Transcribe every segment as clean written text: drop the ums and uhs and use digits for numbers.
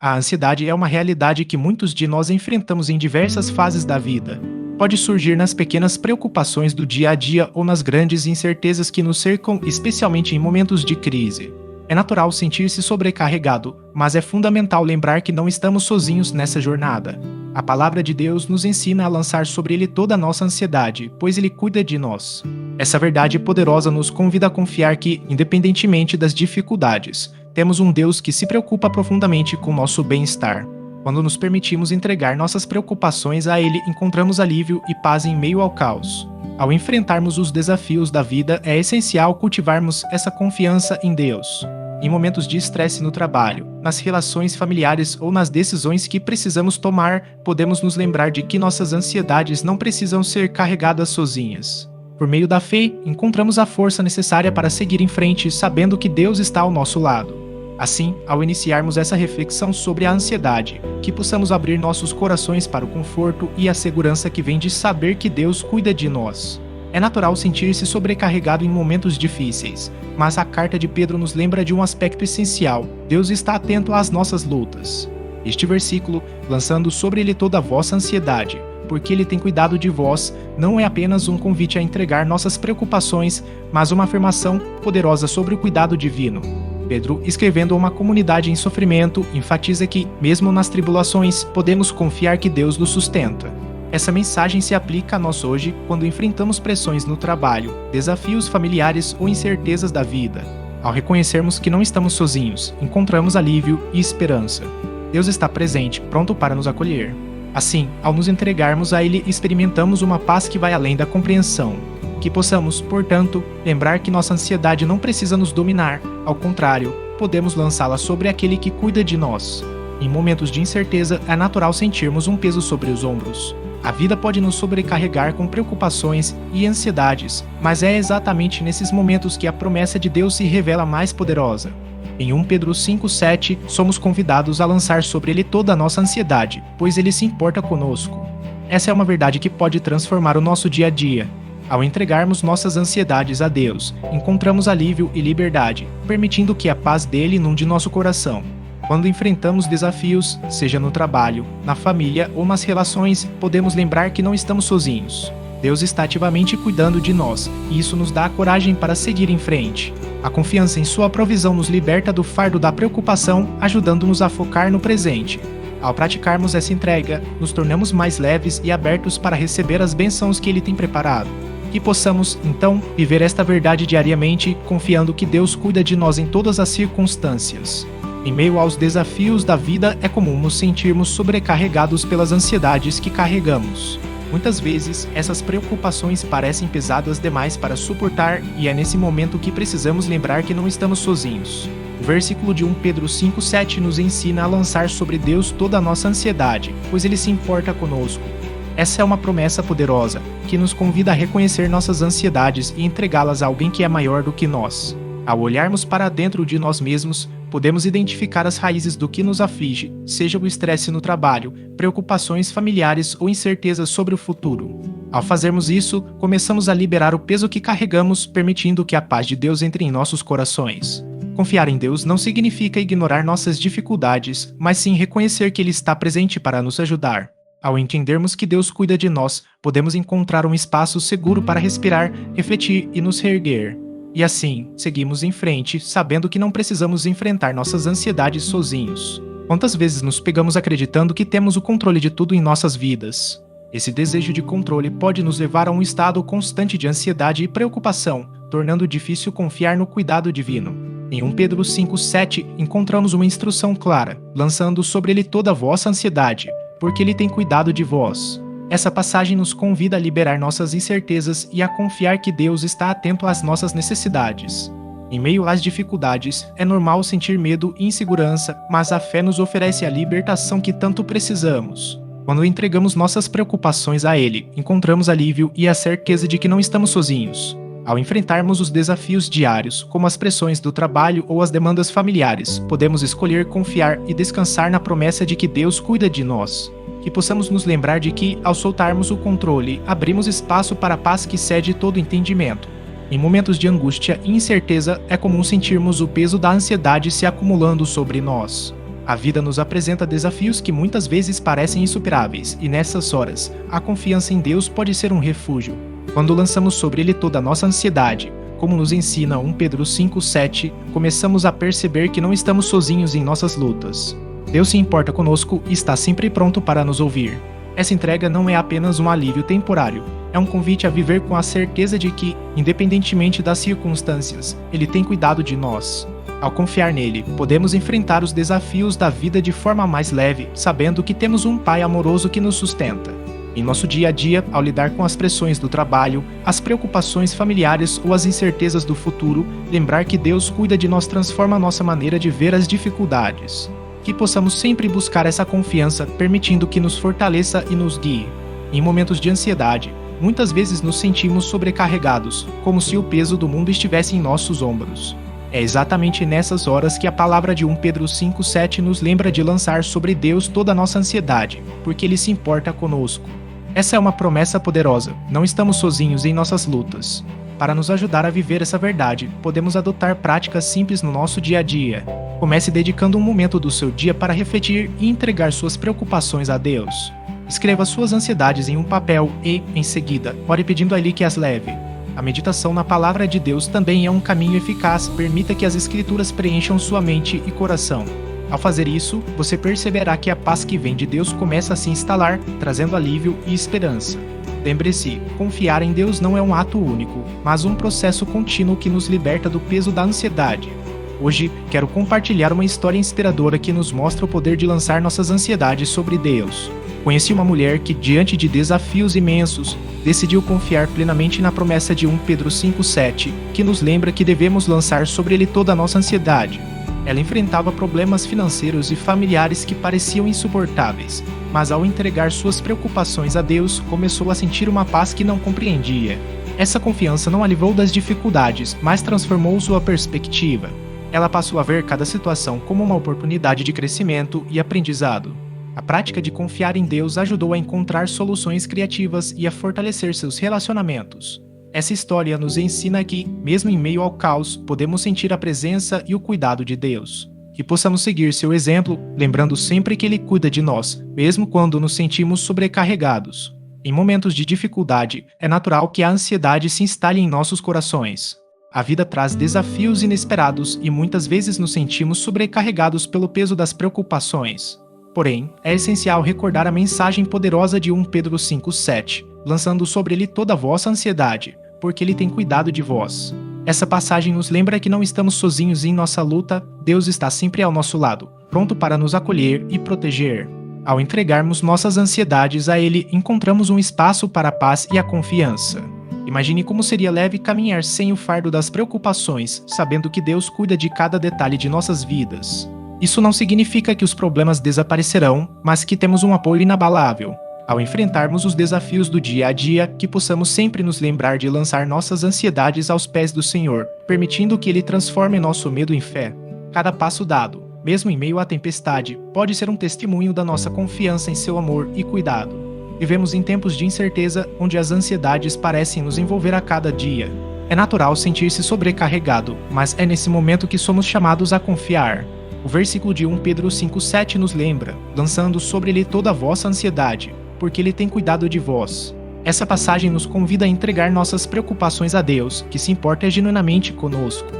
A ansiedade é uma realidade que muitos de nós enfrentamos em diversas fases da vida. Pode surgir nas pequenas preocupações do dia a dia ou nas grandes incertezas que nos cercam, especialmente em momentos de crise. É natural sentir-se sobrecarregado, mas é fundamental lembrar que não estamos sozinhos nessa jornada. A palavra de Deus nos ensina a lançar sobre Ele toda a nossa ansiedade, pois Ele cuida de nós. Essa verdade poderosa nos convida a confiar que, independentemente das dificuldades, temos um Deus que se preocupa profundamente com nosso bem-estar. Quando nos permitimos entregar nossas preocupações a Ele, encontramos alívio e paz em meio ao caos. Ao enfrentarmos os desafios da vida, é essencial cultivarmos essa confiança em Deus. Em momentos de estresse no trabalho, nas relações familiares ou nas decisões que precisamos tomar, podemos nos lembrar de que nossas ansiedades não precisam ser carregadas sozinhas. Por meio da fé, encontramos a força necessária para seguir em frente, sabendo que Deus está ao nosso lado. Assim, ao iniciarmos essa reflexão sobre a ansiedade, que possamos abrir nossos corações para o conforto e a segurança que vem de saber que Deus cuida de nós. É natural sentir-se sobrecarregado em momentos difíceis, mas a carta de Pedro nos lembra de um aspecto essencial: Deus está atento às nossas lutas. Este versículo, lançando sobre ele toda a vossa ansiedade, porque ele tem cuidado de vós, não é apenas um convite a entregar nossas preocupações, mas uma afirmação poderosa sobre o cuidado divino. Pedro, escrevendo a uma comunidade em sofrimento, enfatiza que, mesmo nas tribulações, podemos confiar que Deus nos sustenta. Essa mensagem se aplica a nós hoje quando enfrentamos pressões no trabalho, desafios familiares ou incertezas da vida. Ao reconhecermos que não estamos sozinhos, encontramos alívio e esperança. Deus está presente, pronto para nos acolher. Assim, ao nos entregarmos a Ele, experimentamos uma paz que vai além da compreensão. Que possamos, portanto, lembrar que nossa ansiedade não precisa nos dominar, ao contrário, podemos lançá-la sobre aquele que cuida de nós. Em momentos de incerteza, é natural sentirmos um peso sobre os ombros. A vida pode nos sobrecarregar com preocupações e ansiedades, mas é exatamente nesses momentos que a promessa de Deus se revela mais poderosa. Em 1 Pedro 5,7, somos convidados a lançar sobre Ele toda a nossa ansiedade, pois Ele se importa conosco. Essa é uma verdade que pode transformar o nosso dia a dia. Ao entregarmos nossas ansiedades a Deus, encontramos alívio e liberdade, permitindo que a paz dele inunde nosso coração. Quando enfrentamos desafios, seja no trabalho, na família ou nas relações, podemos lembrar que não estamos sozinhos. Deus está ativamente cuidando de nós, e isso nos dá a coragem para seguir em frente. A confiança em sua provisão nos liberta do fardo da preocupação, ajudando-nos a focar no presente. Ao praticarmos essa entrega, nos tornamos mais leves e abertos para receber as bênçãos que Ele tem preparado. Que possamos, então, viver esta verdade diariamente, confiando que Deus cuida de nós em todas as circunstâncias. Em meio aos desafios da vida, é comum nos sentirmos sobrecarregados pelas ansiedades que carregamos. Muitas vezes, essas preocupações parecem pesadas demais para suportar, e é nesse momento que precisamos lembrar que não estamos sozinhos. O versículo de 1 Pedro 5,7 nos ensina a lançar sobre Deus toda a nossa ansiedade, pois Ele se importa conosco. Essa é uma promessa poderosa, que nos convida a reconhecer nossas ansiedades e entregá-las a alguém que é maior do que nós. Ao olharmos para dentro de nós mesmos, podemos identificar as raízes do que nos aflige, seja o estresse no trabalho, preocupações familiares ou incertezas sobre o futuro. Ao fazermos isso, começamos a liberar o peso que carregamos, permitindo que a paz de Deus entre em nossos corações. Confiar em Deus não significa ignorar nossas dificuldades, mas sim reconhecer que Ele está presente para nos ajudar. Ao entendermos que Deus cuida de nós, podemos encontrar um espaço seguro para respirar, refletir e nos reerguer. E assim, seguimos em frente, sabendo que não precisamos enfrentar nossas ansiedades sozinhos. Quantas vezes nos pegamos acreditando que temos o controle de tudo em nossas vidas? Esse desejo de controle pode nos levar a um estado constante de ansiedade e preocupação, tornando difícil confiar no cuidado divino. Em 1 Pedro 5,7, encontramos uma instrução clara, lançando sobre ele toda a vossa ansiedade, porque Ele tem cuidado de vós. Essa passagem nos convida a liberar nossas incertezas e a confiar que Deus está atento às nossas necessidades. Em meio às dificuldades, é normal sentir medo e insegurança, mas a fé nos oferece a libertação que tanto precisamos. Quando entregamos nossas preocupações a Ele, encontramos alívio e a certeza de que não estamos sozinhos. Ao enfrentarmos os desafios diários, como as pressões do trabalho ou as demandas familiares, podemos escolher confiar e descansar na promessa de que Deus cuida de nós. Que possamos nos lembrar de que, ao soltarmos o controle, abrimos espaço para a paz que excede todo entendimento. Em momentos de angústia e incerteza, é comum sentirmos o peso da ansiedade se acumulando sobre nós. A vida nos apresenta desafios que muitas vezes parecem insuperáveis, e nessas horas, a confiança em Deus pode ser um refúgio. Quando lançamos sobre Ele toda a nossa ansiedade, como nos ensina 1 Pedro 5,7, começamos a perceber que não estamos sozinhos em nossas lutas. Deus se importa conosco e está sempre pronto para nos ouvir. Essa entrega não é apenas um alívio temporário, é um convite a viver com a certeza de que, independentemente das circunstâncias, Ele tem cuidado de nós. Ao confiar nele, podemos enfrentar os desafios da vida de forma mais leve, sabendo que temos um Pai amoroso que nos sustenta. Em nosso dia a dia, ao lidar com as pressões do trabalho, as preocupações familiares ou as incertezas do futuro, lembrar que Deus cuida de nós transforma a nossa maneira de ver as dificuldades. Que possamos sempre buscar essa confiança, permitindo que nos fortaleça e nos guie. Em momentos de ansiedade, muitas vezes nos sentimos sobrecarregados, como se o peso do mundo estivesse em nossos ombros. É exatamente nessas horas que a palavra de 1 Pedro 5,7 nos lembra de lançar sobre Deus toda a nossa ansiedade, porque Ele se importa conosco. Essa é uma promessa poderosa, não estamos sozinhos em nossas lutas. Para nos ajudar a viver essa verdade, podemos adotar práticas simples no nosso dia a dia. Comece dedicando um momento do seu dia para refletir e entregar suas preocupações a Deus. Escreva suas ansiedades em um papel e, em seguida, ore pedindo a Ele que as leve. A meditação na palavra de Deus também é um caminho eficaz, permita que as escrituras preencham sua mente e coração. Ao fazer isso, você perceberá que a paz que vem de Deus começa a se instalar, trazendo alívio e esperança. Lembre-se, confiar em Deus não é um ato único, mas um processo contínuo que nos liberta do peso da ansiedade. Hoje, quero compartilhar uma história inspiradora que nos mostra o poder de lançar nossas ansiedades sobre Deus. Conheci uma mulher que, diante de desafios imensos, decidiu confiar plenamente na promessa de 1 Pedro 5,7, que nos lembra que devemos lançar sobre Ele toda a nossa ansiedade. Ela enfrentava problemas financeiros e familiares que pareciam insuportáveis, mas ao entregar suas preocupações a Deus, começou a sentir uma paz que não compreendia. Essa confiança não a livrou das dificuldades, mas transformou sua perspectiva. Ela passou a ver cada situação como uma oportunidade de crescimento e aprendizado. A prática de confiar em Deus ajudou a encontrar soluções criativas e a fortalecer seus relacionamentos. Essa história nos ensina que, mesmo em meio ao caos, podemos sentir a presença e o cuidado de Deus. Que possamos seguir seu exemplo, lembrando sempre que Ele cuida de nós, mesmo quando nos sentimos sobrecarregados. Em momentos de dificuldade, é natural que a ansiedade se instale em nossos corações. A vida traz desafios inesperados e muitas vezes nos sentimos sobrecarregados pelo peso das preocupações. Porém, é essencial recordar a mensagem poderosa de 1 Pedro 5,7, lançando sobre Ele toda a vossa ansiedade, porque Ele tem cuidado de vós. Essa passagem nos lembra que não estamos sozinhos em nossa luta, Deus está sempre ao nosso lado, pronto para nos acolher e proteger. Ao entregarmos nossas ansiedades a Ele, encontramos um espaço para a paz e a confiança. Imagine como seria leve caminhar sem o fardo das preocupações, sabendo que Deus cuida de cada detalhe de nossas vidas. Isso não significa que os problemas desaparecerão, mas que temos um apoio inabalável. Ao enfrentarmos os desafios do dia a dia, que possamos sempre nos lembrar de lançar nossas ansiedades aos pés do Senhor, permitindo que Ele transforme nosso medo em fé. Cada passo dado, mesmo em meio à tempestade, pode ser um testemunho da nossa confiança em seu amor e cuidado. Vivemos em tempos de incerteza, onde as ansiedades parecem nos envolver a cada dia. É natural sentir-se sobrecarregado, mas é nesse momento que somos chamados a confiar. O versículo de 1 Pedro 5,7 nos lembra, lançando sobre Ele toda a vossa ansiedade, porque Ele tem cuidado de vós. Essa passagem nos convida a entregar nossas preocupações a Deus, que se importa genuinamente conosco.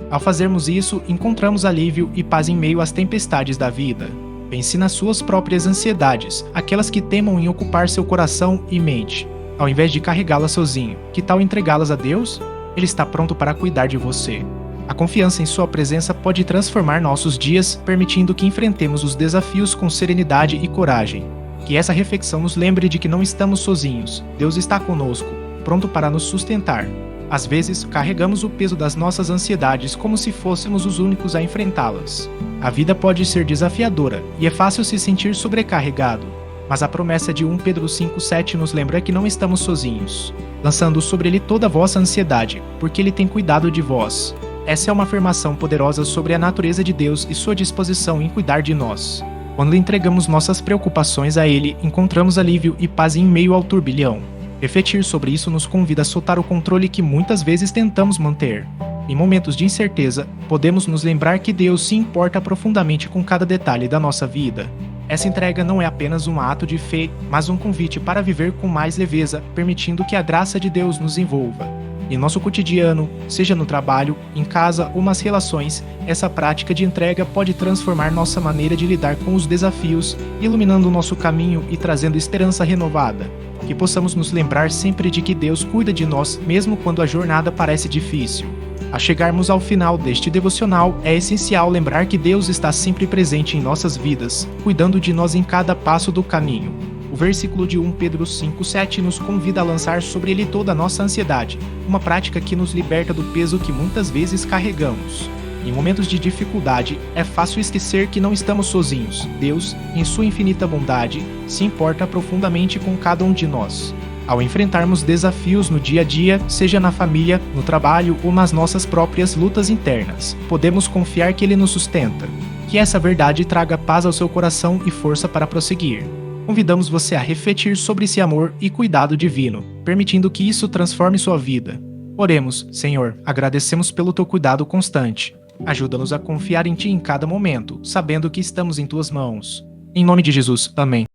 Ao fazermos isso, encontramos alívio e paz em meio às tempestades da vida. Pense nas suas próprias ansiedades, aquelas que temam em ocupar seu coração e mente. Ao invés de carregá-las sozinho, que tal entregá-las a Deus? Ele está pronto para cuidar de você. A confiança em sua presença pode transformar nossos dias, permitindo que enfrentemos os desafios com serenidade e coragem. Que essa reflexão nos lembre de que não estamos sozinhos. Deus está conosco, pronto para nos sustentar. Às vezes, carregamos o peso das nossas ansiedades como se fôssemos os únicos a enfrentá-las. A vida pode ser desafiadora e é fácil se sentir sobrecarregado. Mas a promessa de 1 Pedro 5,7 nos lembra que não estamos sozinhos, lançando sobre Ele toda a vossa ansiedade, porque Ele tem cuidado de vós. Essa é uma afirmação poderosa sobre a natureza de Deus e sua disposição em cuidar de nós. Quando entregamos nossas preocupações a Ele, encontramos alívio e paz em meio ao turbilhão. Refletir sobre isso nos convida a soltar o controle que muitas vezes tentamos manter. Em momentos de incerteza, podemos nos lembrar que Deus se importa profundamente com cada detalhe da nossa vida. Essa entrega não é apenas um ato de fé, mas um convite para viver com mais leveza, permitindo que a graça de Deus nos envolva. Em nosso cotidiano, seja no trabalho, em casa ou nas relações, essa prática de entrega pode transformar nossa maneira de lidar com os desafios, iluminando o nosso caminho e trazendo esperança renovada. Que possamos nos lembrar sempre de que Deus cuida de nós, mesmo quando a jornada parece difícil. Ao chegarmos ao final deste devocional, é essencial lembrar que Deus está sempre presente em nossas vidas, cuidando de nós em cada passo do caminho. O versículo de 1 Pedro 5,7 nos convida a lançar sobre ele toda a nossa ansiedade, uma prática que nos liberta do peso que muitas vezes carregamos. Em momentos de dificuldade, é fácil esquecer que não estamos sozinhos. Deus, em sua infinita bondade, se importa profundamente com cada um de nós. Ao enfrentarmos desafios no dia a dia, seja na família, no trabalho ou nas nossas próprias lutas internas, podemos confiar que Ele nos sustenta. Que essa verdade traga paz ao seu coração e força para prosseguir. Convidamos você a refletir sobre esse amor e cuidado divino, permitindo que isso transforme sua vida. Oremos, Senhor, agradecemos pelo teu cuidado constante. Ajuda-nos a confiar em Ti em cada momento, sabendo que estamos em Tuas mãos. Em nome de Jesus, amém.